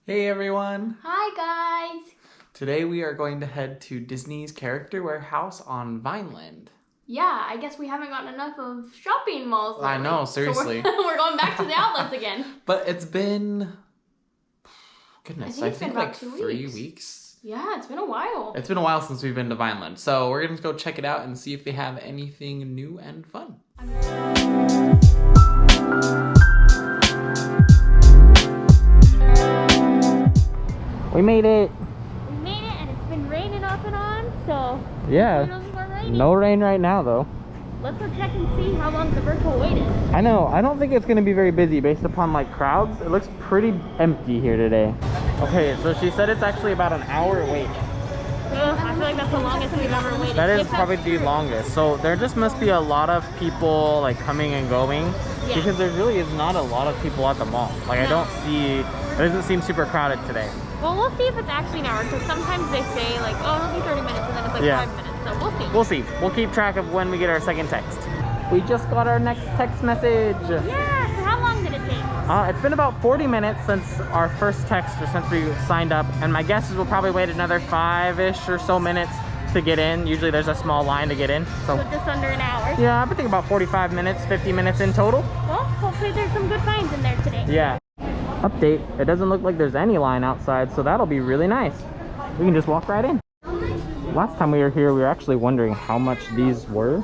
Hey everyone! Hi guys! Today we are going to head to Disney's Character Warehouse on Vineland. Yeah, I guess we haven't gotten enough of shopping malls lately. I know, seriously. So we're going back to the outlets again. But it's been... Goodness, I think like 3 weeks. Yeah, it's been a while. It's been a while since we've been to Vineland. So we're going to go check it out and see if they have anything new and fun. We made it! We made it and it's been raining off and on, so... Yeah, no rain right now though. Let's go check and see how long the virtual wait is. I know, I don't think it's going to be very busy based upon like crowds. It looks pretty empty here today. Okay, so she said it's actually about an hour wait. I feel like that's the longest we've ever waited. That is probably the longest. So there just must be a lot of people like coming and going, because there really is not a lot of people at the mall. Like I don't see, it doesn't seem super crowded today. Well, we'll see if it's actually an hour, because sometimes they say like, oh, it'll be 30 minutes, and then it's like 5 minutes. So we'll see. We'll see. We'll keep track of when we get our second text. We just got our next text message. Yeah, so how long did it take? It's been about 40 minutes since our first text, or since we signed up, and my guess is we'll probably wait another 5-ish or so minutes to get in. Usually there's a small line to get in. So just under an hour? Yeah, I would think about 45 minutes, 50 minutes in total. Well, hopefully there's some good finds in there today. Yeah. Update, it doesn't look like there's any line outside, so that'll be really nice. We can just walk right in. Last time we were here, we were actually wondering how much these were.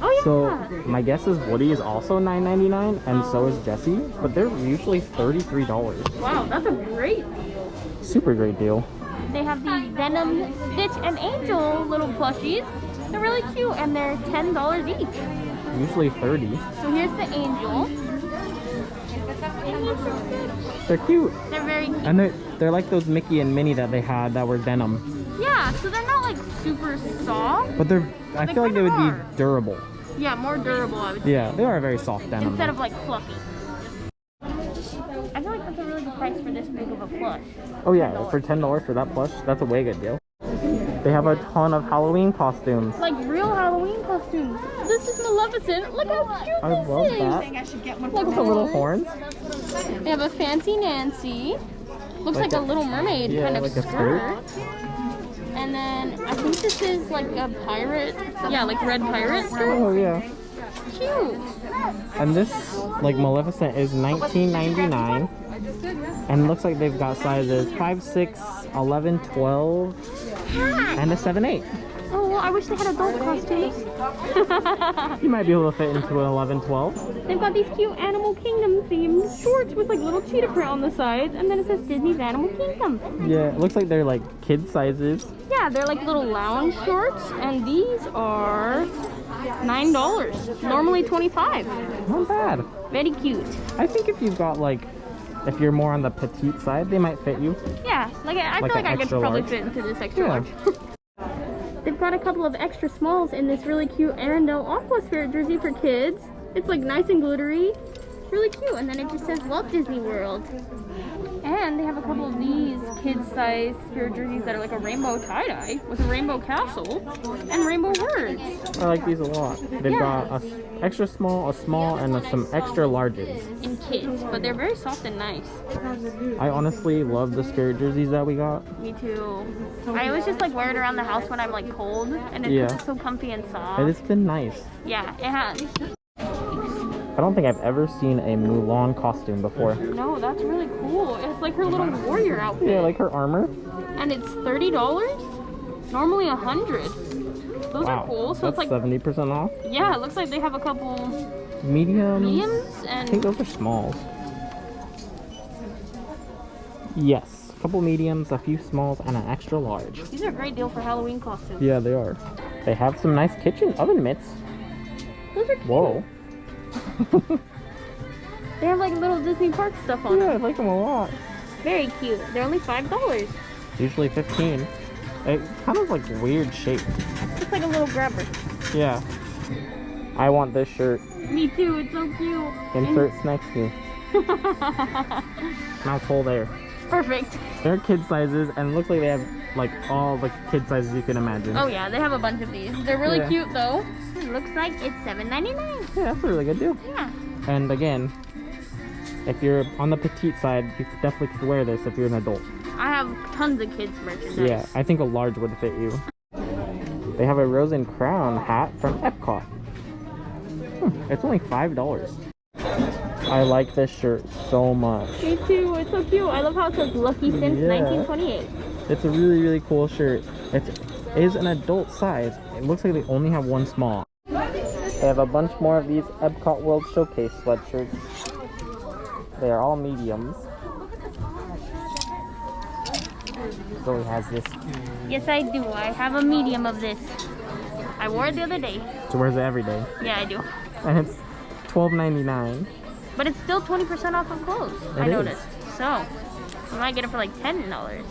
Oh yeah. So my guess is Woody is also $9.99, and so is Jessie, but they're usually $33. Wow, that's a great deal. Super great deal. They have the Denim, Stitch, and Angel little plushies. They're really cute, and they're $10 each. Usually 30. So here's the Angel. They're cute. They're very cute. And they're like those Mickey and Minnie that they had that were denim. Yeah, so they're not like super soft. But I feel like they would be durable. Yeah, more durable, I would say. Yeah, they are very soft denim. Instead of like fluffy. I feel like that's a really good price for this big of a plush. Oh yeah, for $10 for that plush, that's a way good deal. They have a ton of Halloween costumes. Like real Halloween costumes. This is Maleficent. Look how cute I this love is. that. Look at the little horns. They have a Fancy Nancy. Looks like a Little Mermaid kind of like a skirt. And then I think this is like a pirate. Yeah, like red pirate skirt. Oh yeah. Cute. And this, like Maleficent, is $19.99. And it looks like they've got sizes 5, 6, 11, 12, and a 7, 8. Oh, well, I wish they had adult costumes. You might be able to fit into an 11, 12. They've got these cute Animal Kingdom themed shorts with like little cheetah print on the sides, and then it says Disney's Animal Kingdom. Yeah, it looks like they're like kid sizes. Yeah, they're like little lounge shorts, and these are $9. Normally $25. Not bad. Very cute. I think if you've got like, if you're more on the petite side, they might fit you. Yeah, like I feel like I could probably fit into this extra large. They've got a couple of extra smalls in this really cute Arendelle Aqua Spirit jersey for kids. It's like nice and glittery. Really cute. And then it just says Walt Disney World. And they have a couple of these kid-size spirit jerseys that are like a rainbow tie-dye with a rainbow castle and rainbow words. I like these a lot. They've got a extra small, a small, and some extra larges. In kids, but they're very soft and nice. I honestly love the spirit jerseys that we got. Me too. I always just like wear it around the house when I'm like cold, and it's just so comfy and soft. It's been nice. Yeah, it has. I don't think I've ever seen a Mulan costume before. No, that's really cool. It's like her little warrior outfit. Yeah, like her armor. And it's $30? Normally $100. Those are cool. So that's it's like 70% off. Yeah, it looks like they have a couple mediums and I think those are smalls. Yes, a couple mediums, a few smalls, and an extra large. These are a great deal for Halloween costumes. Yeah, they are. They have some nice kitchen oven mitts. Those are cute. Whoa. They have like little Disney park stuff on them. Yeah, I like them a lot. Very cute. They're only $5. Usually 15. It's kind of like weird shape. It's like a little grabber. Yeah. I want this shirt. Me too. It's so cute. Inserts next to you. Now pull there. Perfect. They're kid sizes, and it looks like they have like all the kid sizes you can imagine. Oh yeah, they have a bunch of these. They're really cute though. It looks like it's $7.99. Yeah, that's a really good deal. Yeah. And again, If you're on the petite side, you definitely could wear this if you're an adult. I have tons of kids merchandise. Yeah, I think a large would fit you. They have a rose and crown hat from Epcot. It's only $5. I like this shirt so much. Me too, it's so cute. I love how it says Lucky since 1928. It's a really, really cool shirt. It is an adult size. It looks like they only have one small. They have a bunch more of these Epcot World Showcase sweatshirts. They are all mediums. Zoe has this. Yes, I do. I have a medium of this. I wore it the other day. She wears it every day. Yeah, I do. And it's $12.99. But it's still 20% off of clothes, I noticed. So, I might get it for like $10.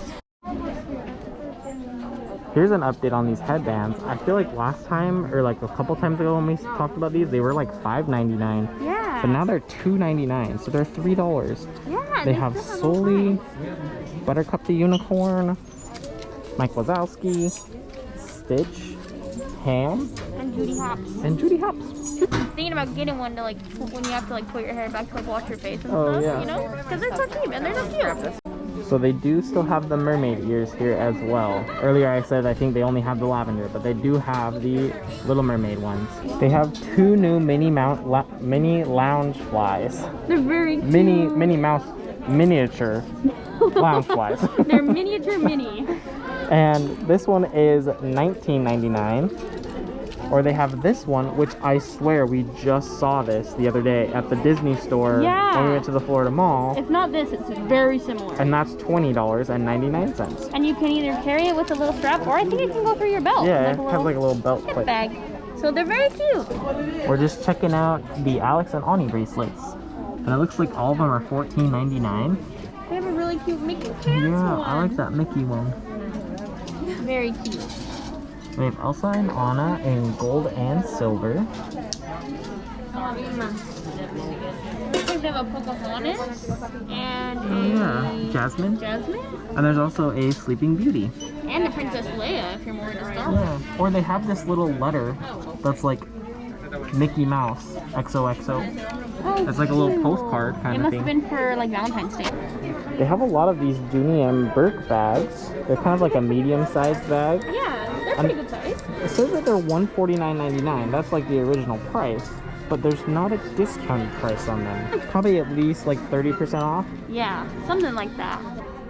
Here's an update on these headbands. I feel like last time, or like a couple times ago when we talked about these, they were like $5.99. Yeah. But now they're $2.99, so they're $3. Yeah. They have Sully, Buttercup the Unicorn, Mike Wazowski, Stitch, Ham, and Judy Hopps. And Judy Hopps. I'm thinking about getting one to like when you have to like put your hair back to like wash your face and stuff, yeah. you know? Because they're so cheap and they're so cute. So they do still have the mermaid ears here as well. Earlier I said I think they only have the lavender, but they do have the Little Mermaid ones. They have two new mini lounge flies. They're very cute. Minnie Mouse miniature lounge flies. They're miniature mini. And this one is $19.99. Or they have this one, which I swear we just saw this the other day at the Disney store when we went to the Florida Mall. It's not this, it's very similar. And that's $20.99. And you can either carry it with a little strap, or I think it can go through your belt. Yeah, it has like a little belt clip. Bag. So they're very cute. We're just checking out the Alex and Ani bracelets. And it looks like all of them are $14.99. They have a really cute Mickey pants one. I like that Mickey one. Very cute. We have Elsa and Anna in gold and silver. I think they have a Pocahontas and a Jasmine. Jasmine. And there's also a Sleeping Beauty. And the Princess Leia, if you're more into Star Wars. Yeah. Or they have this little letter that's like Mickey Mouse XOXO. Oh, it's like a little postcard kind of thing. It must have been for like Valentine's Day. They have a lot of these Dooney and Burke bags. They're kind of like a medium-sized bag. Yeah, they're pretty good size. It says that they're $149.99. That's like the original price, but there's not a discounted price on them. Probably at least like 30% off. Yeah, something like that.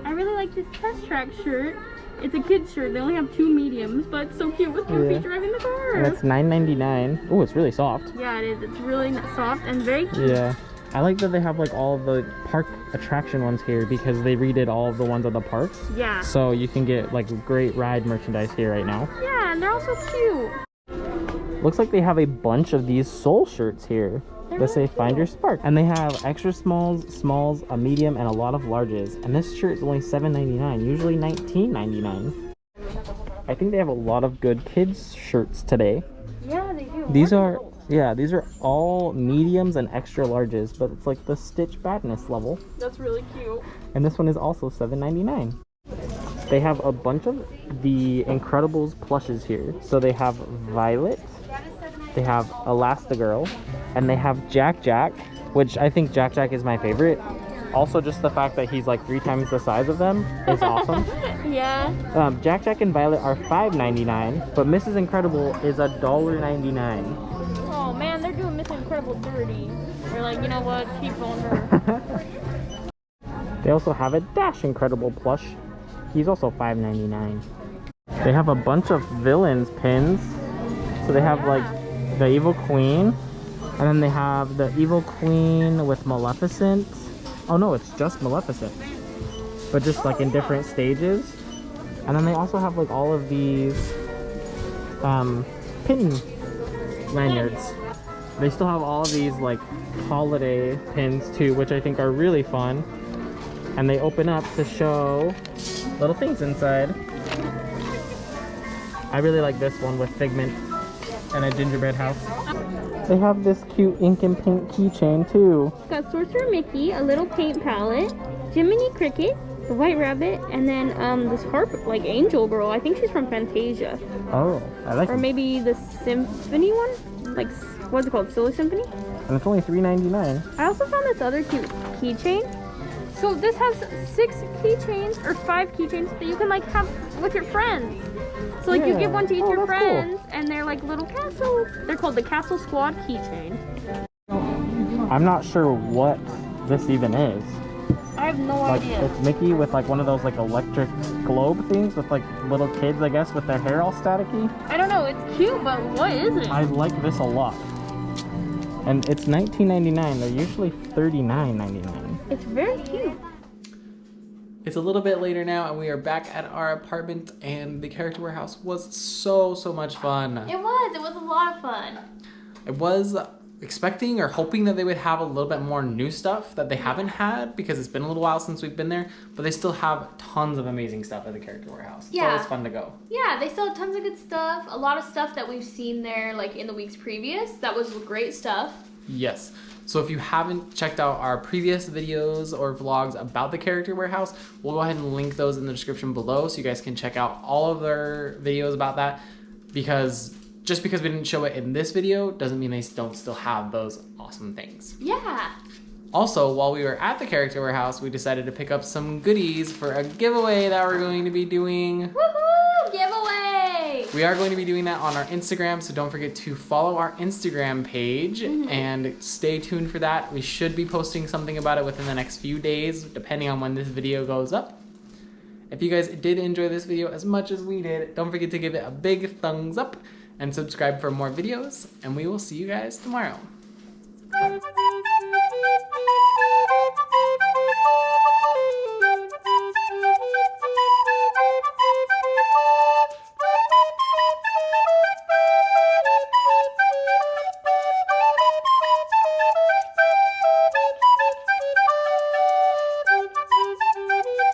I really like this Test Track shirt. It's a kid's shirt. They only have two mediums, but it's so cute with their feet driving the car. And it's $9.99. Oh, it's really soft. Yeah, it is. It's really soft and very cute. Yeah. I like that they have like all of the park attraction ones here because they redid all of the ones at the parks. Yeah. So you can get like great ride merchandise here right now. Yeah, and they're also cute. Looks like they have a bunch of these Soul shirts here. They say Find Your Spark. And they have extra smalls, a medium, and a lot of larges. And this shirt is only $7.99, usually $19.99. I think they have a lot of good kids shirts today. Yeah, they do. These are all mediums and extra larges, but it's like the Stitch Badness level. That's really cute. And this one is also $7.99. They have a bunch of the Incredibles plushes here. So they have Violet, they have Elastigirl, and they have Jack Jack, which I think Jack Jack is my favorite. Also, just the fact that he's like 3 times the size of them is awesome. Yeah. Jack Jack and Violet are $5.99, but Mrs. Incredible is $1.99. Oh man, they're doing Miss Incredible dirty. They're like, you know what? Keep on her. They also have a Dash Incredible plush. He's also $5.99. They have a bunch of villains pins. So they have like the Evil Queen, and then they have the Evil Queen with Maleficent. Oh no, it's just Maleficent, but just like in different stages. And then they also have like all of these pin lanyards. They still have all of these like holiday pins too, which I think are really fun. And they open up to show little things inside. I really like this one with Figment and a gingerbread house. They have this cute ink and paint keychain too. Got Sorcerer Mickey, a little paint palette, Jiminy Cricket, the White Rabbit, and then this harp, like Angel Girl. I think she's from Fantasia. Oh, I like Or maybe the Symphony one? Like, what's it called? Silly Symphony? And it's only $3.99. I also found this other cute keychain. So this has 6 keychains or 5 keychains that you can like have with your friends. So like you give one to each of your friends, cool. And they're like little castles. They're called the Castle Squad keychain. I'm not sure what this even is. I have no idea. It's Mickey with like one of those like electric globe things with like little kids, I guess, with their hair all staticky. I don't know, it's cute, but what is it? I like this a lot. And it's $19.99. They're usually $39.99. It's very cute. It's a little bit later now and we are back at our apartment, and the character warehouse was so much fun. It was a lot of fun. I was expecting or hoping that they would have a little bit more new stuff that they haven't had, because it's been a little while since we've been there, but they still have tons of amazing stuff at the character warehouse. Yeah. It's always fun to go. Yeah, they still have tons of good stuff. A lot of stuff that we've seen there like in the weeks previous. That was great stuff. Yes. So if you haven't checked out our previous videos or vlogs about the character warehouse, we'll go ahead and link those in the description below so you guys can check out all of their videos about that, because just because we didn't show it in this video doesn't mean they don't still have those awesome things. Yeah. Also, while we were at the character warehouse, we decided to pick up some goodies for a giveaway that we're going to be doing. Woohoo! Giveaway! We are going to be doing that on our Instagram, so don't forget to follow our Instagram page and stay tuned for that. We should be posting something about it within the next few days, depending on when this video goes up. If you guys did enjoy this video as much as we did, don't forget to give it a big thumbs up and subscribe for more videos, and we will see you guys tomorrow.